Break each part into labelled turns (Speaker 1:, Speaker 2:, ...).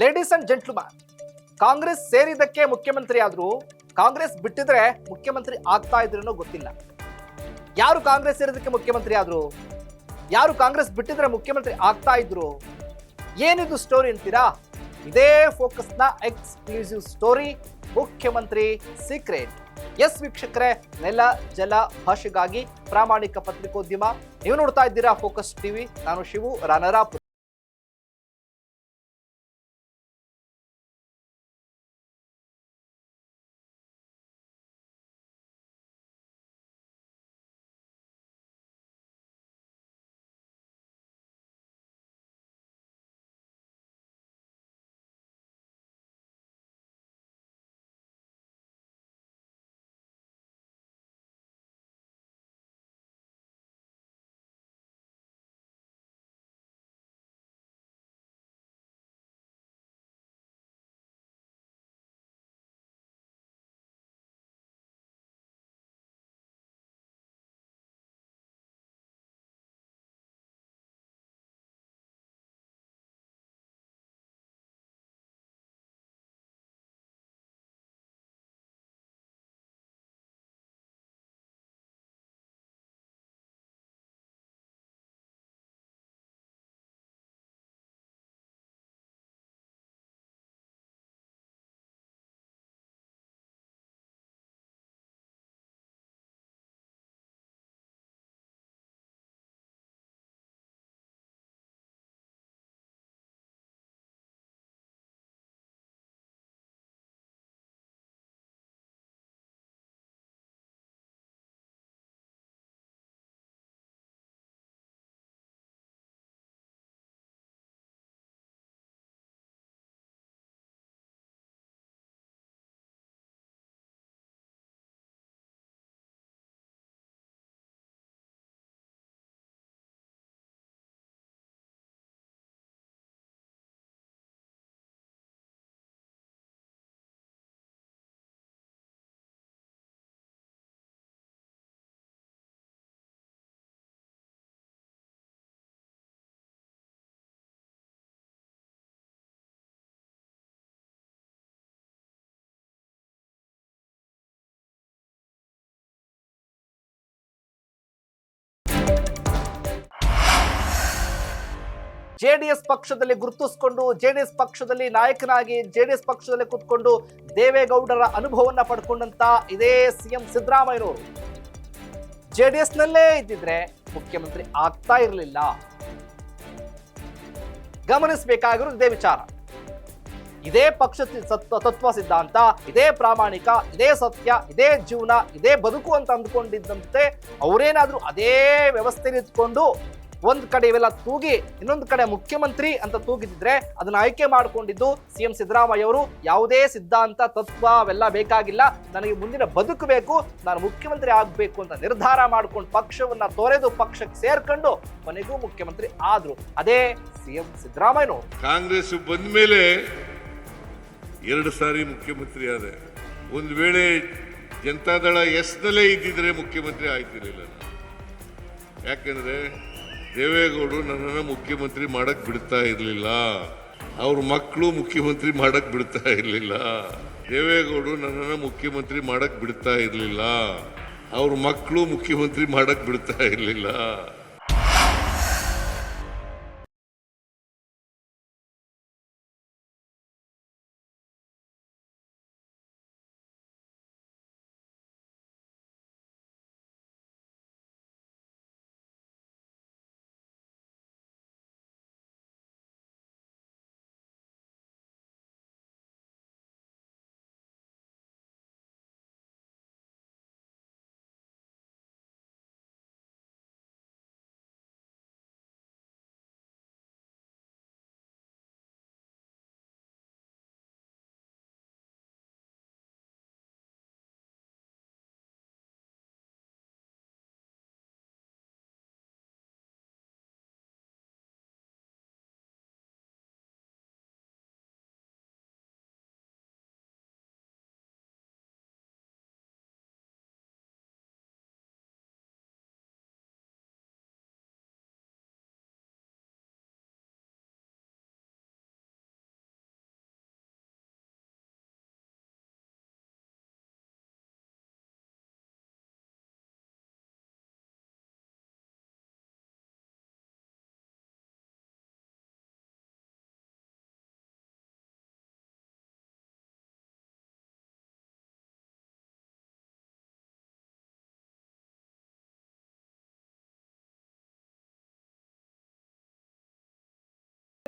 Speaker 1: Ladies and gentleman, Congress ಸೇರಿದಕ್ಕೆ ಮುಖ್ಯಮಂತ್ರಿ ಆದ್ರು, ಕಾಂಗ್ರೆಸ್ ಬಿಟ್ಟಿದ್ರೆ ಮುಖ್ಯಮಂತ್ರಿ ಆಗ್ತಾ ಇದ್ರೇನೋ ಗೊತ್ತಿಲ್ಲ. ಯಾರು ಕಾಂಗ್ರೆಸ್ ಸೇರಿದಕ್ಕೆ ಮುಖ್ಯಮಂತ್ರಿ ಆದ್ರು, ಯಾರು ಕಾಂಗ್ರೆಸ್ ಬಿಟ್ಟಿದ್ರೆ ಮುಖ್ಯಮಂತ್ರಿ ಆಗ್ತಾ ಇದ್ರು, ಏನಿದು ಸ್ಟೋರಿ ಅಂತೀರಾ? ಇದೇ ಫೋಕಸ್ನ ಎಕ್ಸ್ಕ್ಲೂಸಿವ್ ಸ್ಟೋರಿ, ಮುಖ್ಯಮಂತ್ರಿ ಸೀಕ್ರೆಟ್. ಎಸ್ ವೀಕ್ಷಕರೇ, ನೆಲ ಜಲ ಭಾಷೆಗಾಗಿ ಪ್ರಾಮಾಣಿಕ ಪತ್ರಿಕೋದ್ಯಮ. ನೀವು ನೋಡ್ತಾ ಇದ್ದೀರಾ ಫೋಕಸ್ ಟಿವಿ. ನಾನು ಶಿವು ರಾನರಾಪುರ. ಜೆಡಿಎಸ್ ಪಕ್ಷದಲ್ಲಿ ಗುರುತಿಸಿಕೊಂಡು, ಜೆಡಿಎಸ್ ಪಕ್ಷದಲ್ಲಿ ನಾಯಕನಾಗಿ, ಜೆಡಿಎಸ್ ಪಕ್ಷದಲ್ಲಿ ಕೂತ್ಕೊಂಡು ದೇವೇಗೌಡರ ಅನುಭವವನ್ನ ಪಡ್ಕೊಂಡಂತ ಇದೇ ಸಿಎಂ ಸಿದ್ದರಾಮಯ್ಯನವರು ಜೆಡಿಎಸ್ ನಲ್ಲೇ ಇದ್ದಿದ್ರೆ ಮುಖ್ಯಮಂತ್ರಿ ಆಗ್ತಾ ಇರಲಿಲ್ಲ. ಗಮನಿಸಬೇಕಾಗಿರೋ ಇದೇ ವಿಚಾರ. ಇದೇ ಪಕ್ಷ ತತ್ವ ಸಿದ್ಧಾಂತ, ಇದೇ ಪ್ರಾಮಾಣಿಕ, ಇದೇ ಸತ್ಯ, ಇದೇ ಜೀವನ, ಇದೇ ಬದುಕು ಅಂತ ಅಂದ್ಕೊಂಡಿದ್ದಂತೆ ಅವರೇನಾದ್ರೂ ಅದೇ ವ್ಯವಸ್ಥೆಯಲ್ಲಿ ಇಟ್ಕೊಂಡು ಒಂದ್ ಕಡೆ ಇವೆಲ್ಲ ತೂಗಿ ಇನ್ನೊಂದು ಕಡೆ ಮುಖ್ಯಮಂತ್ರಿ ಅಂತ ತೂಗಿದ್ರೆ ಅದನ್ನ ಆಯ್ಕೆ ಮಾಡಿಕೊಂಡಿದ್ದು ಸಿಎಂ ಸಿದ್ದರಾಮಯ್ಯ ಅವರು. ಯಾವುದೇ ಸಿದ್ಧಾಂತ ತತ್ವ ಅವೆಲ್ಲ ಬೇಕಾಗಿಲ್ಲ, ನನಗೆ ಮುಂದಿನ ಬದುಕು ಬೇಕು, ನಾನು ಮುಖ್ಯಮಂತ್ರಿ ಆಗ್ಬೇಕು ಅಂತ ನಿರ್ಧಾರ ಮಾಡ್ಕೊಂಡು ಪಕ್ಷವನ್ನ ತೊರೆದು ಪಕ್ಷಕ್ಕೆ ಸೇರ್ಕೊಂಡು ಕೊನೆಗೂ ಮುಖ್ಯಮಂತ್ರಿ ಆದ್ರು. ಅದೇ ಸಿಎಂ ಸಿದ್ದರಾಮಯ್ಯನವರು.
Speaker 2: ಕಾಂಗ್ರೆಸ್ ಬಂದ ಮೇಲೆ 2 ಸಾರಿ ಮುಖ್ಯಮಂತ್ರಿ ಆದ. ಒಂದು ವೇಳೆ ಜನತಾದಳ ಎಸ್ನಲ್ಲೇ ಇದ್ದಿದ್ರೆ ಮುಖ್ಯಮಂತ್ರಿ ಆಯ್ತಿರಲಿಲ್ಲ. ಯಾಕಂದ್ರೆ ದೇವೇಗೌಡರು ನನ್ನನ್ನು ಮುಖ್ಯಮಂತ್ರಿ ಮಾಡಕ್ ಬಿಡ್ತಾ ಇರಲಿಲ್ಲ, ಅವ್ರ ಮಕ್ಕಳು ಮುಖ್ಯಮಂತ್ರಿ ಮಾಡಕ್ ಬಿಡ್ತಾ ಇರಲಿಲ್ಲ. ದೇವೇಗೌಡರು ನನ್ನನ್ನು ಮುಖ್ಯಮಂತ್ರಿ ಮಾಡಕ್ ಬಿಡ್ತಾ ಇರಲಿಲ್ಲ, ಅವ್ರ ಮಕ್ಕಳು ಮುಖ್ಯಮಂತ್ರಿ ಮಾಡಕ್ ಬಿಡ್ತಾ ಇರಲಿಲ್ಲ.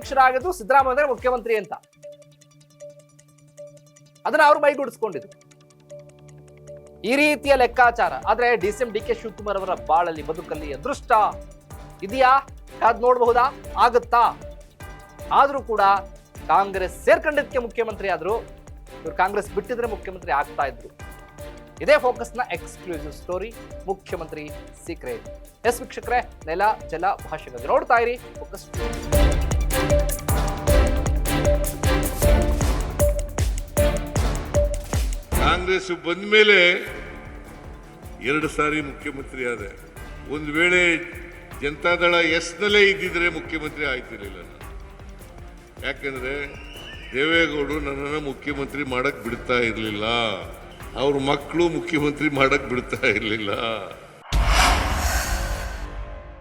Speaker 1: ಅಧ್ಯಕ್ಷರಾಗಿದ್ದು ಸಿದ್ದರಾಮಯ್ಯ ಮುಖ್ಯಮಂತ್ರಿ ಅಂತ. ಅದನ್ನ ಅವ್ರು ಮೈಗೂಡಿಸ್ಕೊಂಡಿದ್ರು. ಈ ರೀತಿಯ ಲೆಕ್ಕಾಚಾರ. ಆದ್ರೆ DCM DK ಶಿವಕುಮಾರ್ ಅವರ ಬಾಳಲ್ಲಿ ಬದುಕಲ್ಲಿ ಅದೃಷ್ಟ ಇದೆಯಾ? ಅದ್ ನೋಡಬಹುದಾ? ಆಗುತ್ತಾ? ಆದ್ರೂ ಕೂಡ ಕಾಂಗ್ರೆಸ್ ಸೇರ್ಕೊಂಡಿದ್ದಕ್ಕೆ ಮುಖ್ಯಮಂತ್ರಿ ಆದ್ರು. ಇವ್ರು ಕಾಂಗ್ರೆಸ್ ಬಿಟ್ಟಿದ್ರೆ ಮುಖ್ಯಮಂತ್ರಿ ಆಗ್ತಾ ಇದ್ರು. ಇದೇ ಫೋಕಸ್ನ ಎಕ್ಸ್ಕ್ಲೂಸಿವ್ ಸ್ಟೋರಿ, ಮುಖ್ಯಮಂತ್ರಿ ಸೀಕ್ರೆಟ್. ಎಸ್ ವೀಕ್ಷಕರೇ, ನೆಲ ಜಲ ಭಾಷೆಗಾಗಿ ನೋಡ್ತಾ ಇರಿ ಫೋಕಸ್.
Speaker 2: ಕಾಂಗ್ರೆಸ್ ಬಂದ ಮೇಲೆ 2 ಸಾರಿ ಮುಖ್ಯಮಂತ್ರಿ ಆದೆ. ಒಂದು ವೇಳೆ ಜನತಾದಳ ಎಸ್ನಲ್ಲೇ ಇದ್ದಿದ್ರೆ ಮುಖ್ಯಮಂತ್ರಿ ಆಯ್ತಿರ್ಲಿಲ್ಲ ನಾನು. ಯಾಕಂದ್ರೆ ದೇವೇಗೌಡರು ನನ್ನನ್ನು ಮುಖ್ಯಮಂತ್ರಿ ಮಾಡಕ್ ಬಿಡ್ತಾ ಇರಲಿಲ್ಲ. ಅವ್ರ ಮಕ್ಕಳು ಮುಖ್ಯಮಂತ್ರಿ ಮಾಡಕ್ ಬಿಡ್ತಾ ಇರಲಿಲ್ಲ.